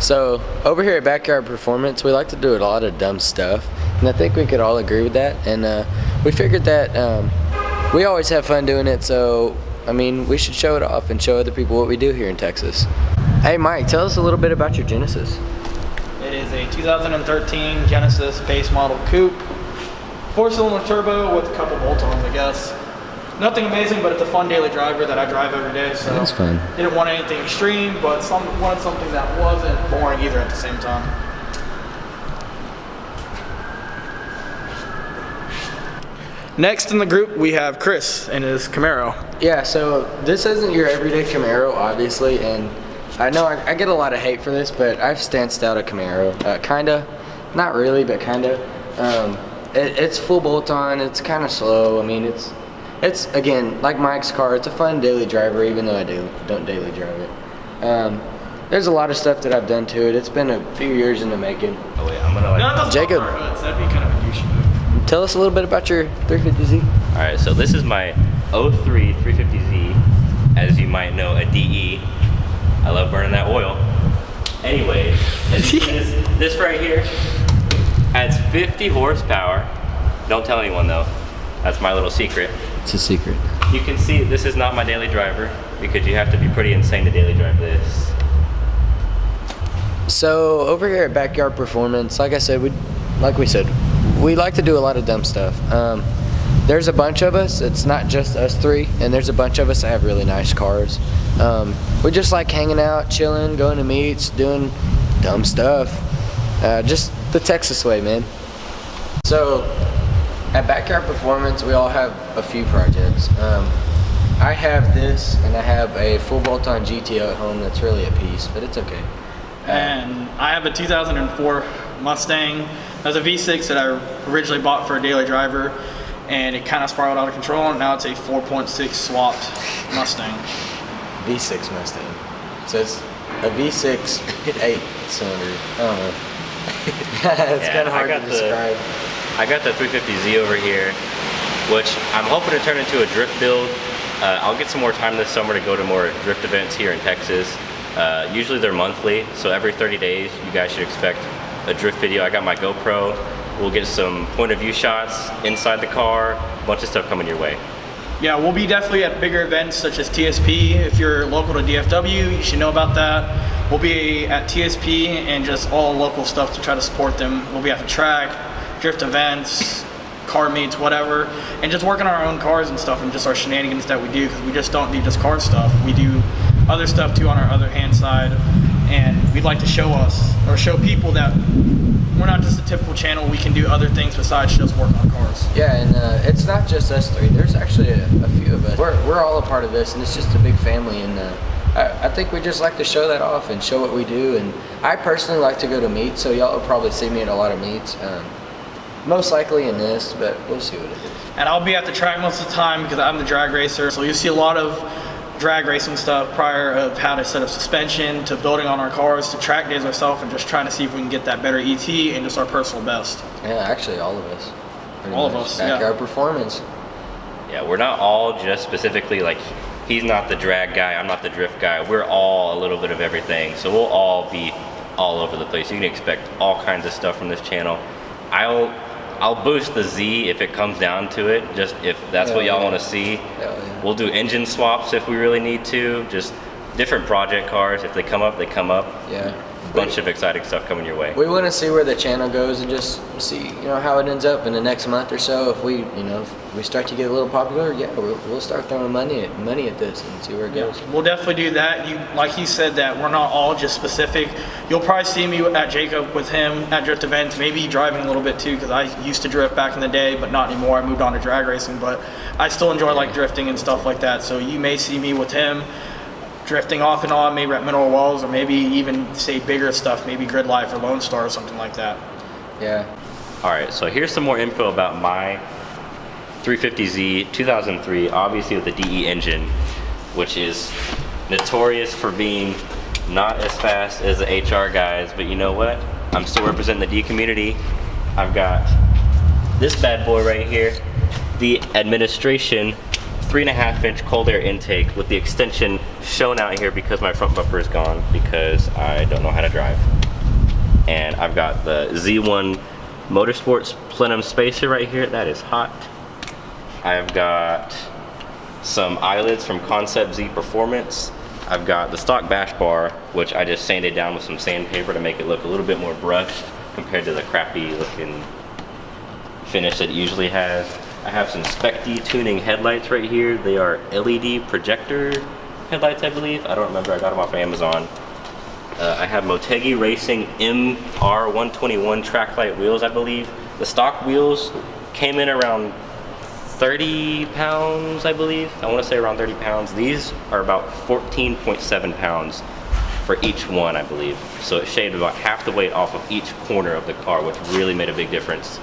So over here at Backyard Performance, we like to do a lot of dumb stuff, and I think we could all agree with that. And we figured that we always have fun doing it, so I mean, we should show it off and show other people what we do here in Texas. Hey Mike, tell us a little bit about your Genesis. It is a 2013 Genesis base model coupe, 4-cylinder turbo with a couple bolt-ons, I guess. Nothing amazing, but it's a fun daily driver that I drive every day. So that's fun. Didn't want anything extreme, but wanted something that wasn't boring either at the same time. Next in the group, we have Chris and his Camaro. Yeah, so this isn't your everyday Camaro, obviously, and I know I get a lot of hate for this, but I've stanced out a Camaro. Kinda, not really, but kinda. It's full bolt-on, it's kind of slow. I mean, it's again, like Mike's car, it's a fun daily driver, even though I don't daily drive it. There's a lot of stuff that I've done to it. It's been a few years in the making. Oh wait, I'm gonna like... No, Jacob. That'd be kind of a douchey move. Tell us a little bit about your 350Z. Alright, so this is my 03 350Z, as you might know, a DE. I love burning that oil. Anyway, this right here adds 50 horsepower. Don't tell anyone though. That's my little secret. It's a secret. You can see this is not my daily driver because you have to be pretty insane to daily drive this. So over here at Backyard Performance, like we said, we like to do a lot of dumb stuff. There's a bunch of us. It's not just us three, and there's a bunch of us that have really nice cars. We just like hanging out, chilling, going to meets, doing dumb stuff. Just the Texas way, man. So at Backyard Performance, we all have a few projects. I have this, and I have a full bolt-on GTO at home that's really a piece, but it's okay. And I have a 2004 Mustang. That was a V6 that I originally bought for a daily driver, and it kind of spiraled out of control, and now it's a 4.6 swapped Mustang. V6 Mustang. So it's a V6 8-cylinder. I don't know. It's kind of hard to describe. I got the 350Z over here, which I'm hoping to turn into a drift build. I'll get some more time this summer to go to more drift events here in Texas. Usually they're monthly, so every 30 days you guys should expect a drift video. I got my GoPro. We'll get some point of view shots inside the car, a bunch of stuff coming your way. Yeah, we'll be definitely at bigger events such as TSP. If you're local to DFW, you should know about that. We'll be at TSP and just all local stuff to try to support them. We'll be at the track, drift events, car meets, whatever, and just working on our own cars and stuff and just our shenanigans that we do, because we just don't do just car stuff. We do other stuff too on our other hand side, and we'd like to show people that we're not just a typical channel. We can do other things besides just work on cars. Yeah, and it's not just us three. There's actually a few of us. We're all a part of this, and it's just a big family, and I think we just like to show that off and show what we do. And I personally like to go to meets, so y'all will probably see me at a lot of meets. Most likely in this, but we'll see what it is. And I'll be at the track most of the time because I'm the drag racer, so you'll see a lot of drag racing stuff prior of how to set up suspension, to building on our cars, to track days ourselves, and just trying to see if we can get that better ET and just our personal best. Yeah, actually all of us. All of us, yeah. Backyard Performance. Yeah, we're not all just specifically like, he's not the drag guy, I'm not the drift guy. We're all a little bit of everything, so we'll all be all over the place. You can expect all kinds of stuff from this channel. I'll boost the Z if it comes down to it, just if that's what y'all want to see. Yeah. We'll do engine swaps if we really need to, just different project cars. If they come up, they come up. Yeah. A bunch of exciting stuff coming your way. We want to see where the channel goes and just see, how it ends up in the next month or so. If we start to get a little popular, yeah, we'll start throwing money at this and see where it goes. We'll definitely do that. Like you said, that we're not all just specific. You'll probably see me at Jacob with him at drift events, maybe driving a little bit too, because I used to drift back in the day, but not anymore. I moved on to drag racing, but I still enjoy like drifting and stuff like that. So you may see me with him drifting off and on, maybe at Mineral Wells, or maybe even say bigger stuff, maybe Grid Life or Lone Star or something like that. Yeah. All right, so here's some more info about my 350Z 2003, obviously with the DE engine, which is notorious for being not as fast as the HR guys, but you know what? I'm still representing the D community. I've got this bad boy right here, the administration 3.5-inch cold air intake with the extension shown out here because my front bumper is gone because I don't know how to drive. And I've got the Z1 Motorsports plenum spacer right here. That is hot. I've got some eyelids from Concept Z Performance. I've got the stock bash bar, which I just sanded down with some sandpaper to make it look a little bit more brushed compared to the crappy looking finish that it usually has. I have some Specti tuning headlights right here. They are LED projector headlights, I believe. I don't remember, I got them off Amazon. I have Motegi Racing MR121 track light wheels, I believe. The stock wheels came in around 30 pounds, I believe. I want to say around 30 pounds. These are about 14.7 pounds for each one, I believe. So it shaved about half the weight off of each corner of the car, which really made a big difference.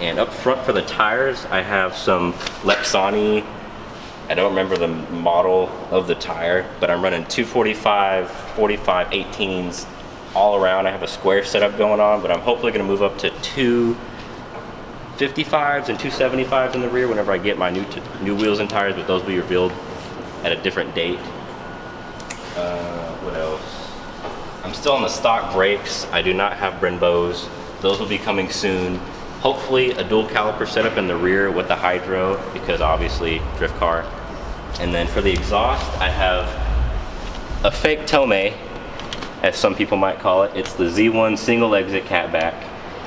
And up front for the tires, I have some Lexani. I don't remember the model of the tire, but I'm running 245, 45, 18s all around. I have a square setup going on, but I'm hopefully going to move up to 255s and 275s in the rear whenever I get my new wheels and tires, but those will be revealed at a different date. What else? I'm still on the stock brakes. I do not have Brembo's. Those will be coming soon. Hopefully a dual caliper setup in the rear with the hydro, because obviously drift car. And then for the exhaust, I have a fake Tomei, as some people might call it. It's the Z1 single exit catback,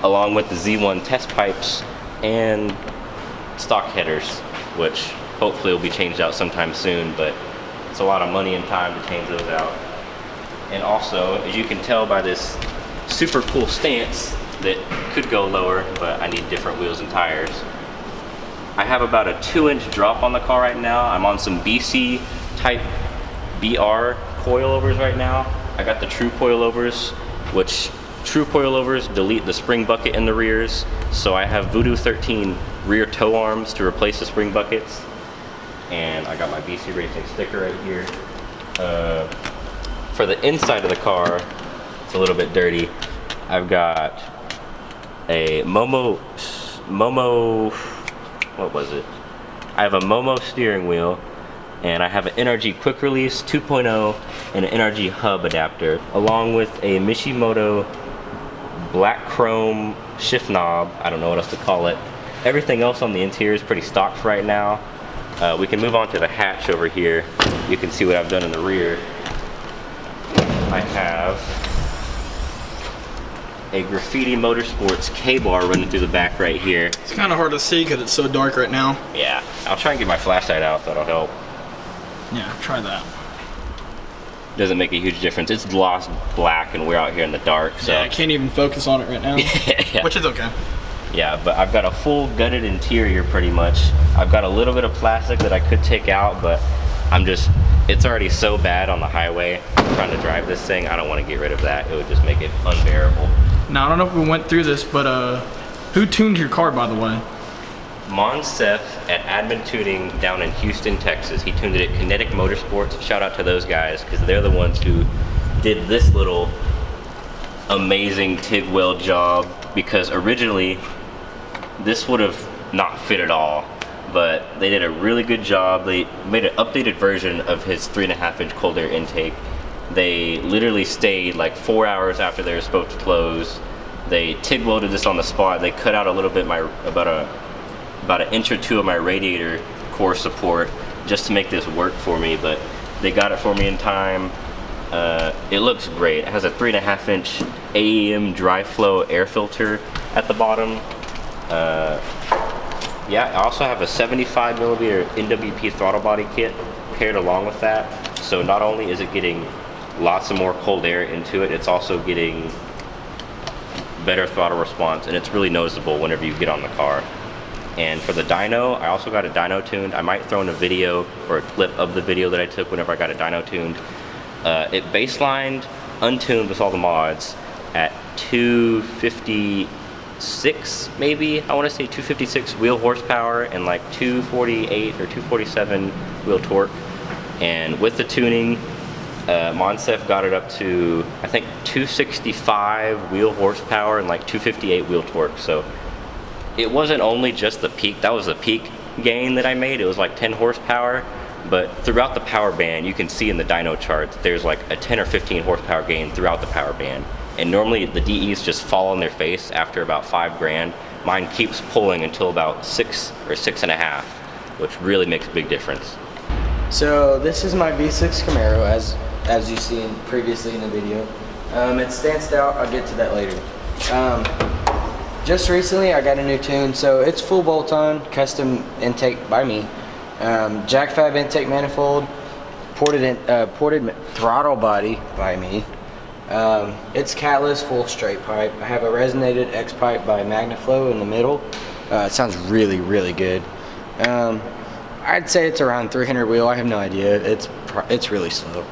along with the Z1 test pipes and stock headers, which hopefully will be changed out sometime soon, but it's a lot of money and time to change those out. And also, as you can tell by this super cool stance that could go lower, but I need different wheels and tires. I have about a 2-inch drop on the car right now. I'm on some BC type BR coilovers right now. I got the true coilovers, which true coilovers delete the spring bucket in the rears. So I have Voodoo 13 rear toe arms to replace the spring buckets. And I got my BC Racing sticker right here. For the inside of the car, it's a little bit dirty. I've got a Momo, what was it? I have a Momo steering wheel, and I have an NRG Quick Release 2.0 and an NRG hub adapter, along with a Mishimoto black chrome shift knob. I don't know what else to call it. Everything else on the interior is pretty stock for right now. We can move on to the hatch over here. You can see what I've done in the rear. I have a Graffiti Motorsports K-bar running through the back right here. It's kind of hard to see because it's so dark right now. Yeah, I'll try and get my flashlight out, that'll help. Yeah, try that. Doesn't make a huge difference. It's gloss black and we're out here in the dark, so. Yeah, I can't even focus on it right now. Yeah. Which is okay. Yeah, but I've got a full gutted interior pretty much. I've got a little bit of plastic that I could take out, but it's already so bad on the highway trying to drive this thing. I don't want to get rid of that. It would just make it unbearable. Now, I don't know if we went through this, but who tuned your car, by the way? Monsef at Admin Tuning down in Houston, Texas. He tuned it at Kinetic Motorsports. Shout out to those guys, because they're the ones who did this little amazing TIG weld job, because originally this would have not fit at all, but they did a really good job. They made an updated version of his 3.5-inch cold air intake. They literally stayed like 4 hours after they were supposed to close. They TIG welded this on the spot. They cut out a little bit about an inch or two of my radiator core support just to make this work for me, but they got it for me in time. It looks great. It has a 3.5-inch AEM dry flow air filter at the bottom. Yeah, I also have a 75mm NWP throttle body kit paired along with that. So not only is it getting lots of more cold air into it, it's also getting better throttle response, and it's really noticeable whenever you get on the car. And for the dyno, I also got a dyno tuned. I might throw in a video or a clip of the video that I took whenever I got a dyno tuned. It baselined untuned with all the mods at 256 maybe, I want to say 256 wheel horsepower and like 248 or 247 wheel torque. And with the tuning, Monsef got it up to I think 265 wheel horsepower and like 258 wheel torque. So it wasn't only just the peak, that was the peak. gain that I made. It was like 10 horsepower, but throughout the power band, you can see in the dyno chart that there's like a 10 or 15 horsepower gain throughout the power band. And normally the DEs just fall on their face after about 5 grand. Mine keeps pulling until about 6 or 6.5, which really makes a big difference. So this is my V6 Camaro, as you've seen previously in the video. It stands out. I'll get to that later. Just recently I got a new tune, so it's full bolt-on, custom intake by me. Jack Fab intake manifold, ported throttle body by me. It's catless, full straight pipe. I have a resonated X pipe by Magnaflow in the middle. It sounds really, really good. I'd say it's around 300 wheel. I have no idea. It's really slow.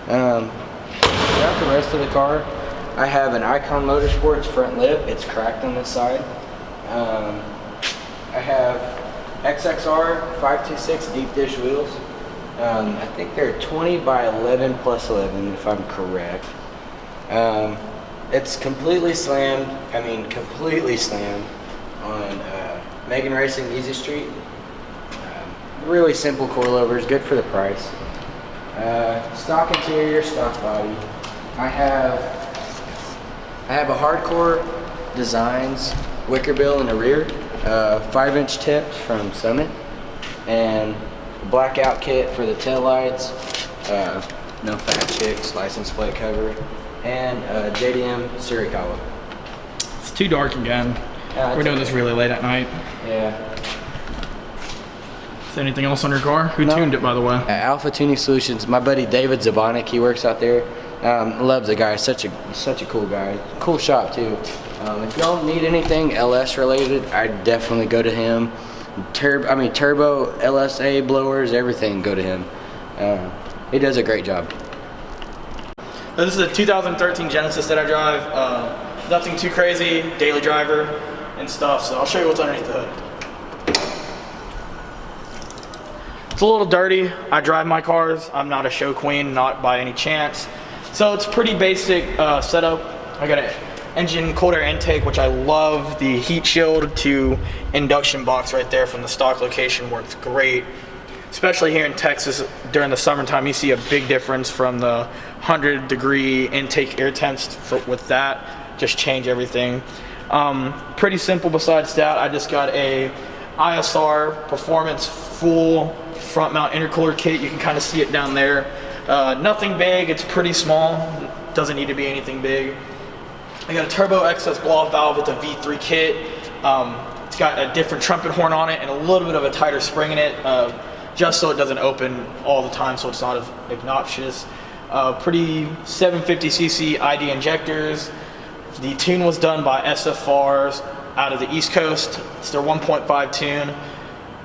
Throughout the rest of the car, I have an Icon Motorsports front lip. It's cracked on this side. I have XXR 526 deep dish wheels. I think they're 20 by 11 plus 11, if I'm correct. It's completely slammed. I mean, completely slammed on Megan Racing Easy Street. Really simple coilovers, good for the price. Stock interior, stock body. I have a Hardcore Designs wicker bill in the rear, 5-inch tips from Summit, and a blackout kit for the tail lights. No Fat Chicks license plate cover, and JDM Surikawa. It's too dark again. We're doing this really late at night. Yeah. Is there anything else on your car? Who tuned it, by the way? Alpha Tuning Solutions. My buddy David Zabonik, he works out there. Love the guy. Such a cool guy. Cool shop too. If y'all need anything LS related, I'd definitely go to him. Turbo, LSA blowers, everything. Go to him. He does a great job. This is a 2013 Genesis that I drive. Nothing too crazy, daily driver and stuff. So I'll show you what's underneath the hood. It's a little dirty. I drive my cars. I'm not a show queen, not by any chance. So it's pretty basic setup. I got an engine cold air intake, which I love. The heat shield to induction box right there from the stock location works great. Especially here in Texas during the summertime, you see a big difference from the 100-degree intake air temps with that. Just change everything. Pretty simple besides that. I just got a ISR Performance full front mount intercooler kit. You can kind of see it down there. Nothing big, it's pretty small. Doesn't need to be anything big. I got a turbo excess blow-off valve with a V3 kit. It's got a different trumpet horn on it and a little bit of a tighter spring in it, just so it doesn't open all the time, so it's not as obnoxious. Pretty 750cc ID injectors. The tune was done by SFRs out of the East Coast. It's their 1.5 tune.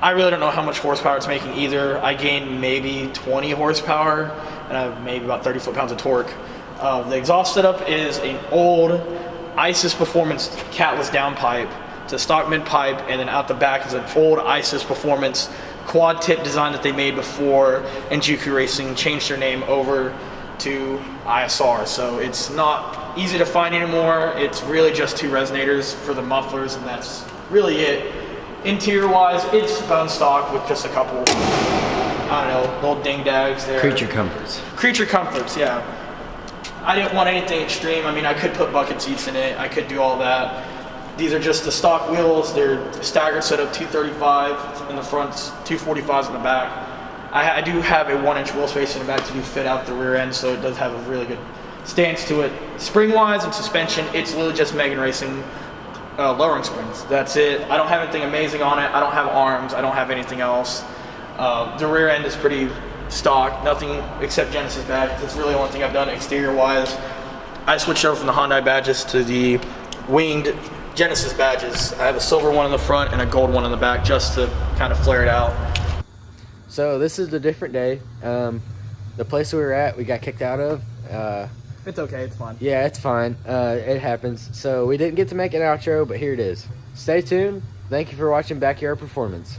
I really don't know how much horsepower it's making either. I gained maybe 20 horsepower and I have maybe about 30 foot-pounds of torque. The exhaust setup is an old ISIS Performance catless downpipe. It's a stock mid pipe, and then out the back is an old ISIS Performance quad tip design that they made before Enjuku Racing changed their name over to ISR. So it's not easy to find anymore. It's really just 2 resonators for the mufflers, and that's really it. Interior wise, it's bone stock with just a couple, I don't know, little ding dags there. Creature comforts. Creature comforts, yeah. I didn't want anything extreme. I mean, I could put bucket seats in it. I could do all that. These are just the stock wheels. They're staggered setup, 235 in the front, 245s in the back. I do have a 1-inch wheel space in the back to do fit out the rear end, so it does have a really good stance to it. Spring wise and suspension, it's literally just Megan Racing lowering springs. That's it. I don't have anything amazing on it. I don't have arms. I don't have anything else. The rear end is pretty stock. Nothing except Genesis badges. That's really the only thing I've done exterior wise. I switched over from the Hyundai badges to the winged Genesis badges. I have a silver one in the front and a gold one in the back just to kind of flare it out. So this is a different day. The place we were at, we got kicked out of. It's okay. It's fine. Yeah, it's fine. It happens. So we didn't get to make an outro, but here it is. Stay tuned. Thank you for watching Backyard Performance.